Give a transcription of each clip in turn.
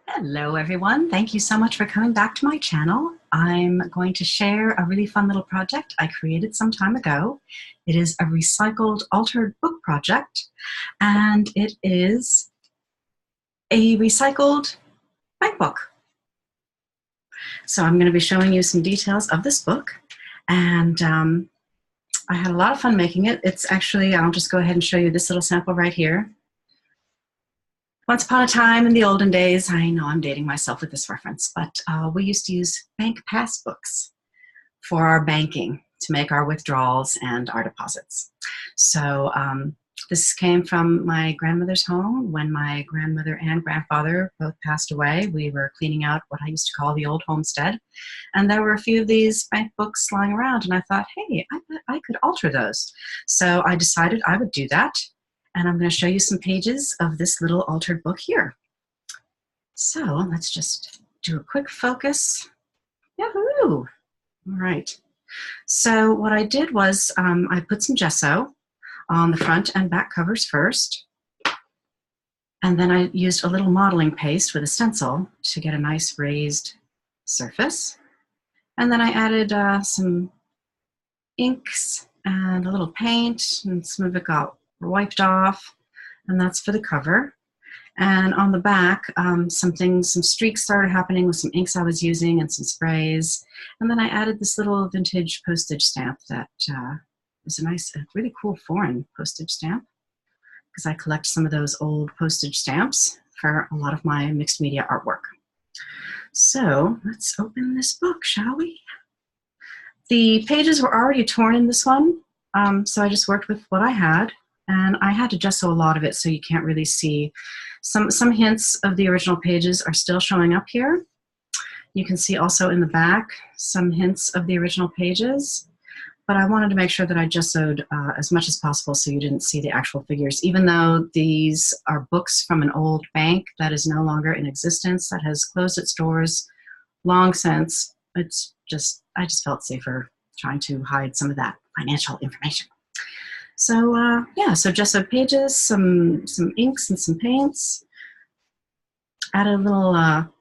Hello everyone, thank you so much for coming back to my channel. I'm going to share a really fun little project I created some time ago. It is a recycled altered book project, and it is a recycled bank book. So I'm going to be showing you some details of this book, and I had a lot of fun making it. It's actually, I'll just go ahead and show you this little sample right here. Once upon a time in the olden days, I know I'm dating myself with this reference, but we used to use bank passbooks for our banking to make our withdrawals and our deposits. So this came from my grandmother's home. When my grandmother and grandfather both passed away, we were cleaning out what I used to call the old homestead. And there were a few of these bank books lying around, and I thought, hey, I could alter those. So I decided I would do that. And I'm going to show you some pages of this little altered book here. So let's just do a quick focus. Yahoo! All right. So what I did was I put some gesso on the front and back covers first. And then I used a little modeling paste with a stencil to get a nice raised surface. And then I added some inks and a little paint, and some of it got wiped off, and that's for the cover. And on the back, some streaks started happening with some inks I was using and some sprays. And then I added this little vintage postage stamp that was a nice, really cool foreign postage stamp, because I collect some of those old postage stamps for a lot of my mixed media artwork. So let's open this book, shall we? The pages were already torn in this one, so I just worked with what I had. And I had to gesso a lot of it so you can't really see. Some hints of the original pages are still showing up here. You can see also in the back some hints of the original pages. But I wanted to make sure that I gessoed as much as possible so you didn't see the actual figures. Even though these are books from an old bank that is no longer in existence, that has closed its doors long since, I just felt safer trying to hide some of that financial information. So yeah, so gesso pages, some inks and some paints. Added a little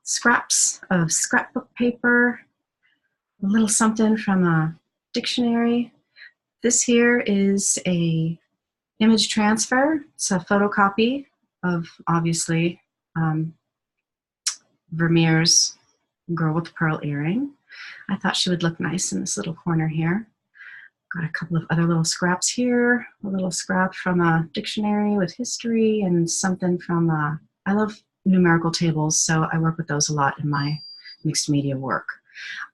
scraps of scrapbook paper, a little something from a dictionary. This here is a image transfer. It's a photocopy of, obviously, Vermeer's Girl with the Pearl Earring. I thought she would look nice in this little corner here. Got a couple of other little scraps here, a little scrap from a dictionary with history, and something from, I love numerical tables, so I work with those a lot in my mixed media work.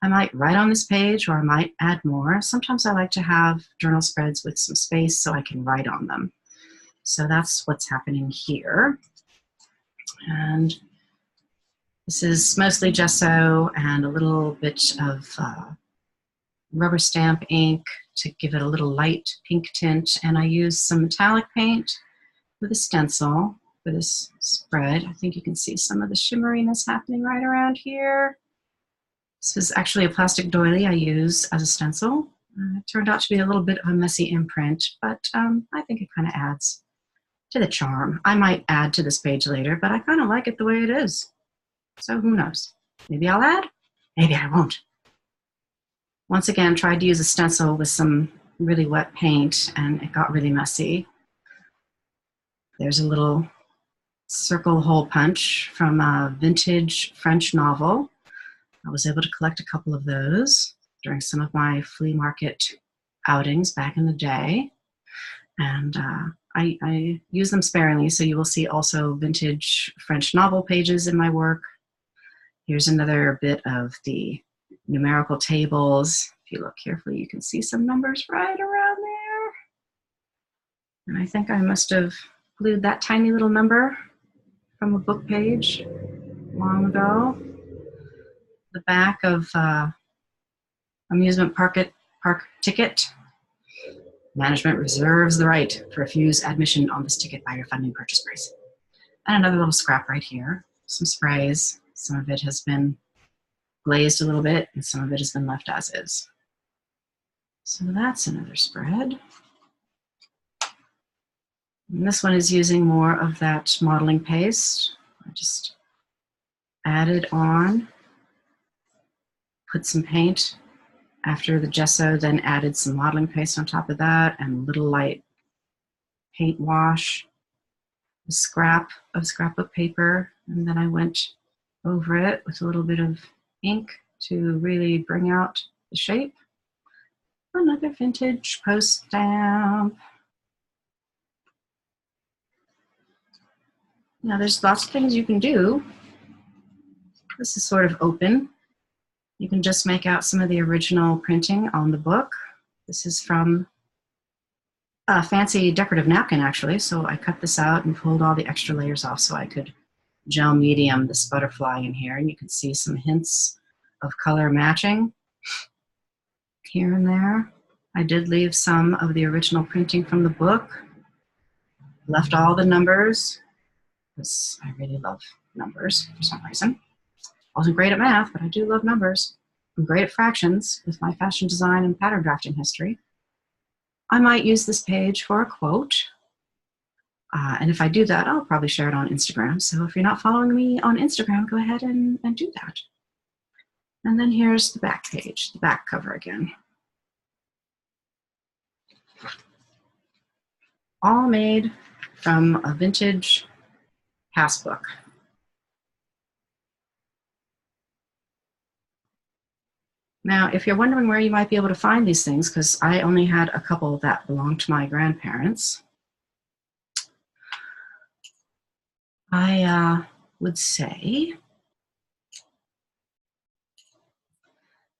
I might write on this page, or I might add more. Sometimes I like to have journal spreads with some space so I can write on them. So that's what's happening here. And this is mostly gesso and a little bit of rubber stamp ink to give it a little light pink tint, and I used some metallic paint with a stencil for this spread. I think you can see some of the shimmeriness happening right around here. This is actually a plastic doily I use as a stencil. It turned out to be a little bit of a messy imprint, but I think it kind of adds to the charm. I might add to this page later, but I kind of like it the way it is. So who knows? Maybe I'll add, maybe I won't. Once again, tried to use a stencil with some really wet paint, and it got really messy. There's a little circle hole punch from a vintage French novel. I was able to collect a couple of those during some of my flea market outings back in the day. And I use them sparingly, so you will see also vintage French novel pages in my work. Here's another bit of the numerical tables. If you look carefully, you can see some numbers right around there. And I think I must have glued that tiny little number from a book page long ago. The back of amusement park ticket. Management reserves the right to refuse admission on this ticket by refunding purchase price. And another little scrap right here. Some sprays. Some of it has been glazed a little bit, and some of it has been left as is. So that's another spread. And this one is using more of that modeling paste. I just added on, put some paint after the gesso, then added some modeling paste on top of that and a little light paint wash, a scrap of scrapbook paper, and then I went over it with a little bit of ink to really bring out the shape. Another vintage post stamp. Now there's lots of things you can do. This is sort of open. You can just make out some of the original printing on the book. This is from a fancy decorative napkin, actually, so I cut this out and pulled all the extra layers off so I could gel medium this butterfly in here, and you can see some hints of color matching here and there. I did leave some of the original printing from the book, left all the numbers, because I really love numbers for some reason. I wasn't great at math, but I do love numbers. I'm great at fractions with my fashion design and pattern drafting history. I might use this page for a quote. And if I do that, I'll probably share it on Instagram. So if you're not following me on Instagram, go ahead and do that. And then here's the back page, the back cover again. All made from a vintage passbook. Now, if you're wondering where you might be able to find these things, because I only had a couple that belonged to my grandparents, I would say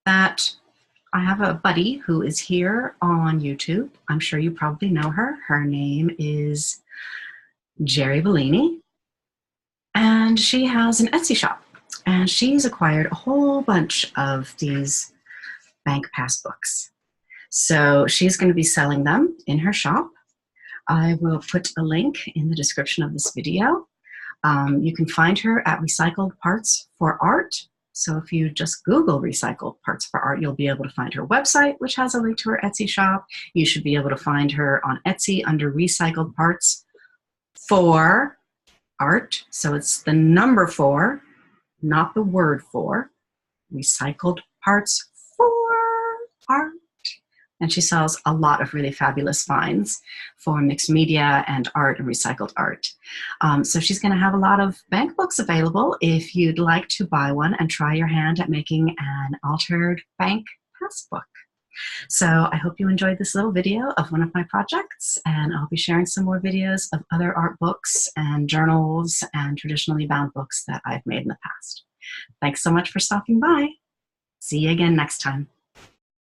that I have a buddy who is here on YouTube. I'm sure you probably know her. Her name is Jerry Bellini, and she has an Etsy shop, and she's acquired a whole bunch of these bank passbooks. So she's going to be selling them in her shop. I will put a link in the description of this video. You can find her at Recycled Parts for Art. So if you just Google Recycled Parts for Art, you'll be able to find her website, which has a link to her Etsy shop. You should be able to find her on Etsy under Recycled Parts for Art. So it's the number 4, not the word for. Recycled Parts for Art. And she sells a lot of really fabulous finds for mixed media and art and recycled art. So she's going to have a lot of bank books available if you'd like to buy one and try your hand at making an altered bank passbook. So I hope you enjoyed this little video of one of my projects, and I'll be sharing some more videos of other art books and journals and traditionally bound books that I've made in the past. Thanks so much for stopping by. See you again next time.